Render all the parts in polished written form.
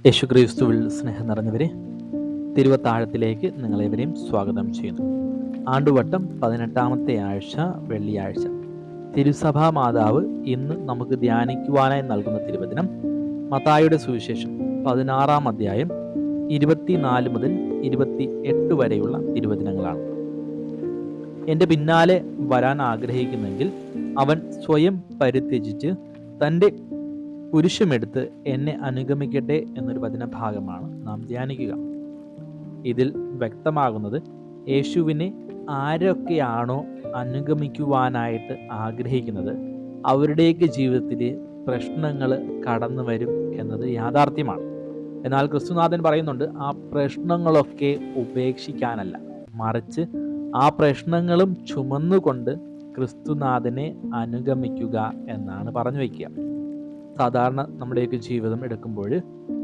യേശുക്രിസ്തുവിൽ സ്നേഹം നിറഞ്ഞവരെ, തിരുവത്താഴത്തിലേക്ക് നിങ്ങളേവരെയും സ്വാഗതം ചെയ്യുന്നു. ആണ്ടുവട്ടം 18ാമത്തെ ആഴ്ച, വെള്ളിയാഴ്ച. തിരുസഭാ മാതാവ് ഇന്ന് നമുക്ക് ധ്യാനിക്കുവാനായി നൽകുന്ന തിരുവചനം മത്തായിയുടെ സുവിശേഷം 16-ാം അധ്യായം 24 മുതൽ 28 വരെയുള്ള തിരുവചനങ്ങളാണ്. എൻ്റെ പിന്നാലെ വരാൻ ആഗ്രഹിക്കുന്നെങ്കിൽ അവൻ സ്വയം പരിത്യജിച്ച് തൻ്റെ കുരിശുമെടുത്ത് എന്നെ അനുഗമിക്കട്ടെ എന്നൊരു വചനഭാഗമാണ് നാം ധ്യാനിക്കുക. ഇതിൽ വ്യക്തമാകുന്നത് യേശുവിനെ ആരൊക്കെയാണോ അനുഗമിക്കുവാനായിട്ട് ആഗ്രഹിക്കുന്നത് അവരുടെയൊക്കെ ജീവിതത്തിൽ പ്രശ്നങ്ങൾ കടന്നു വരും എന്നത് യാഥാർത്ഥ്യമാണ്. എന്നാൽ ക്രിസ്തുനാഥൻ പറയുന്നുണ്ട്, ആ പ്രശ്നങ്ങളൊക്കെ ഉപേക്ഷിക്കാനല്ല, മറിച്ച് ആ പ്രശ്നങ്ങളും ചുമന്നുകൊണ്ട് ക്രിസ്തുനാഥനെ അനുഗമിക്കുക എന്നാണ് പറഞ്ഞു വയ്ക്കുക. സാധാരണ നമ്മുടെയൊക്കെ ജീവിതം എടുക്കുമ്പോൾ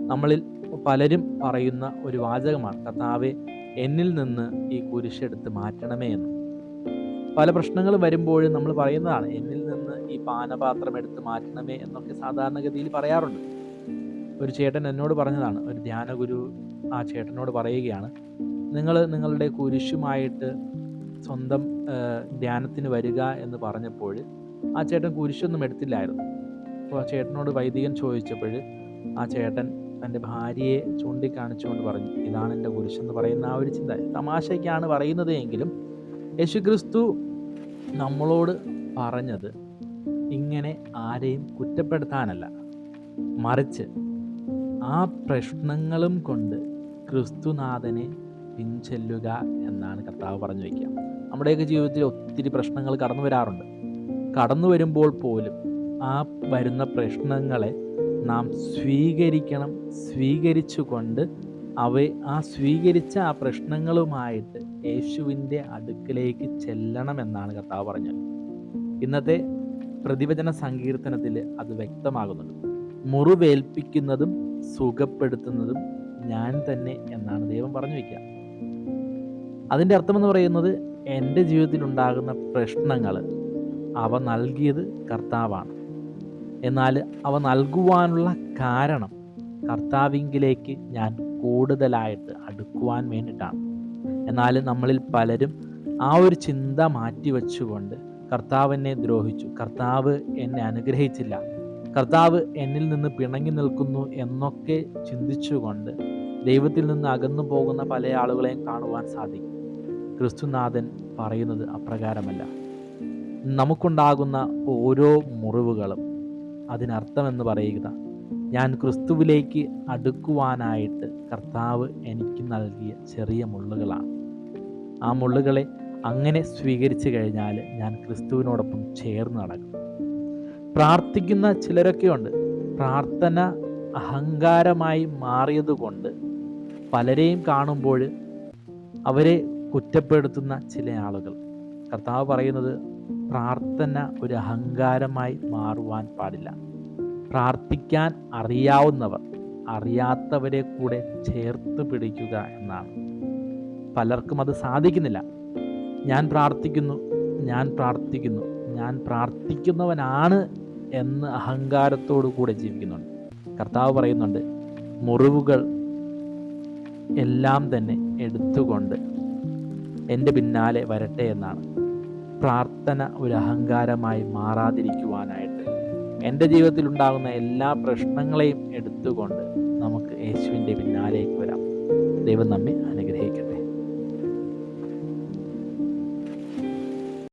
നമ്മളിൽ പലരും പറയുന്ന ഒരു വാചകമാണ്, കർത്താവേ, എന്നിൽ നിന്ന് ഈ കുരിശെടുത്ത് മാറ്റണമേ എന്ന്. പല പ്രശ്നങ്ങളും വരുമ്പോഴും നമ്മൾ പറയുന്നതാണ്, എന്നിൽ നിന്ന് ഈ പാനപാത്രം എടുത്ത് മാറ്റണമേ എന്നൊക്കെ സാധാരണഗതിയിൽ പറയാറുണ്ട്. ഒരു ചേട്ടൻ എന്നോട് പറഞ്ഞതാണ്, ഒരു ധ്യാനഗുരു ആ ചേട്ടനോട് പറയുകയാണ്, നിങ്ങൾ നിങ്ങളുടെ കുരിശുമായിട്ട് സ്വന്തം ധ്യാനത്തിന് വരിക എന്ന് പറഞ്ഞപ്പോൾ ആ ചേട്ടൻ കുരിശൊന്നും എടുത്തില്ലായിരുന്നു. അപ്പോൾ ആ ചേട്ടനോട് വൈദികൻ ചോദിച്ചപ്പോൾ ആ ചേട്ടൻ തൻ്റെ ഭാര്യയെ ചൂണ്ടിക്കാണിച്ചുകൊണ്ട് പറഞ്ഞു, ഇതാണ് എൻ്റെ കുരിശെന്ന് പറയുന്ന ആ ഒരു ചിന്ത. തമാശയ്ക്കാണ് പറയുന്നത് എങ്കിലും യേശുക്രിസ്തു നമ്മളോട് പറഞ്ഞത് ഇങ്ങനെ ആരെയും കുറ്റപ്പെടുത്താനല്ല, മറിച്ച് ആ പ്രശ്നങ്ങളും കൊണ്ട് ക്രിസ്തുനാഥനെ പിൻചെല്ലുക എന്നാണ് കർത്താവ് പറഞ്ഞു വയ്ക്കുക. നമ്മുടെയൊക്കെ ജീവിതത്തിൽ ഒത്തിരി പ്രശ്നങ്ങൾ കടന്നു വരാറുണ്ട്. കടന്നു വരുമ്പോൾ പോലും ആ വരുന്ന പ്രശ്നങ്ങളെ നാം സ്വീകരിക്കണം. സ്വീകരിച്ചുകൊണ്ട് സ്വീകരിച്ച ആ പ്രശ്നങ്ങളുമായിട്ട് യേശുവിൻ്റെ അടുക്കിലേക്ക് ചെല്ലണമെന്നാണ് കർത്താവ് പറഞ്ഞത്. ഇന്നത്തെ പ്രതിവചന സങ്കീർത്തനത്തിൽ അത് വ്യക്തമാകുന്നുണ്ട്. മുറിവേൽപ്പിക്കുന്നതും സുഖപ്പെടുത്തുന്നതും ഞാൻ തന്നെ എന്നാണ് ദൈവം പറഞ്ഞു വയ്ക്കുക. അതിൻ്റെ അർത്ഥമെന്ന് പറയുന്നത്, എൻ്റെ ജീവിതത്തിൽ ഉണ്ടാകുന്ന പ്രശ്നങ്ങൾ അവ നൽകിയത് കർത്താവാണ്. എന്നാൽ അവ നൽകുവാനുള്ള കാരണം കർത്താവിങ്കിലേക്ക് ഞാൻ കൂടുതലായിട്ട് അടുക്കുവാൻ വേണ്ടിയിട്ടാണ്. എന്നാൽ നമ്മളിൽ പലരും ആ ഒരു ചിന്ത മാറ്റിവെച്ചുകൊണ്ട് കർത്താവ് എന്നെ ദ്രോഹിച്ചു, കർത്താവ് എന്നെ അനുഗ്രഹിച്ചില്ല, കർത്താവ് എന്നിൽ നിന്ന് പിണങ്ങി നിൽക്കുന്നു എന്നൊക്കെ ചിന്തിച്ചുകൊണ്ട് ദൈവത്തിൽ നിന്ന് അകന്നു പോകുന്ന പല ആളുകളെയും കാണുവാൻ സാധിക്കും. ക്രിസ്തുനാഥൻ പറയുന്നത് അപ്രകാരമല്ല. നമുക്കുണ്ടാകുന്ന ഓരോ മുറിവുകളും അതിനർത്ഥമെന്ന് പറയുക, ഞാൻ ക്രിസ്തുവിലേക്ക് അടുക്കുവാനായിട്ട് കർത്താവ് എനിക്ക് നൽകിയ ചെറിയ മുള്ളുകളാണ്. ആ മുള്ളുകളെ അങ്ങനെ സ്വീകരിച്ചു കഴിഞ്ഞാൽ ഞാൻ ക്രിസ്തുവിനോടൊപ്പം ചേർന്ന് നടക്കും. പ്രാർത്ഥിക്കുന്ന ചിലരൊക്കെ ഉണ്ട്. പ്രാർത്ഥന അഹങ്കാരമായി മാറിയതുകൊണ്ട് പലരെയും കാണുമ്പോൾ അവരെ കുറ്റപ്പെടുത്തുന്ന ചില ആളുകൾ. കർത്താവ് പറയുന്നത്, പ്രാർത്ഥന ഒരു അഹങ്കാരമായി മാറുവാൻ പാടില്ല. പ്രാർത്ഥിക്കാൻ അറിയാവുന്നവർ അറിയാത്തവരെ കൂടെ ചേർത്ത് പിടിക്കുക എന്നാണ്. പലർക്കും അത് സാധിക്കുന്നില്ല. ഞാൻ പ്രാർത്ഥിക്കുന്നവനാണ് എന്ന് അഹങ്കാരത്തോടു കൂടെ ജീവിക്കുന്നുണ്ട്. കർത്താവ് പറയുന്നുണ്ട്, മുറിവുകൾ എല്ലാം തന്നെ എടുത്തുകൊണ്ട് എൻ്റെ പിന്നാലെ വരട്ടെ എന്നാണ്. പ്രാർത്ഥന ഒരു അഹങ്കാരമായി മാറാതിരിക്കുവാനായിട്ട് എൻ്റെ ജീവിതത്തിൽ ഉണ്ടാകുന്ന എല്ലാ പ്രശ്നങ്ങളെയും എടുത്തുകൊണ്ട് നമുക്ക് യേശുവിൻ്റെ പിന്നാലേക്ക് വരാം. ദൈവം നമ്മെ അനുഗ്രഹിക്കട്ടെ.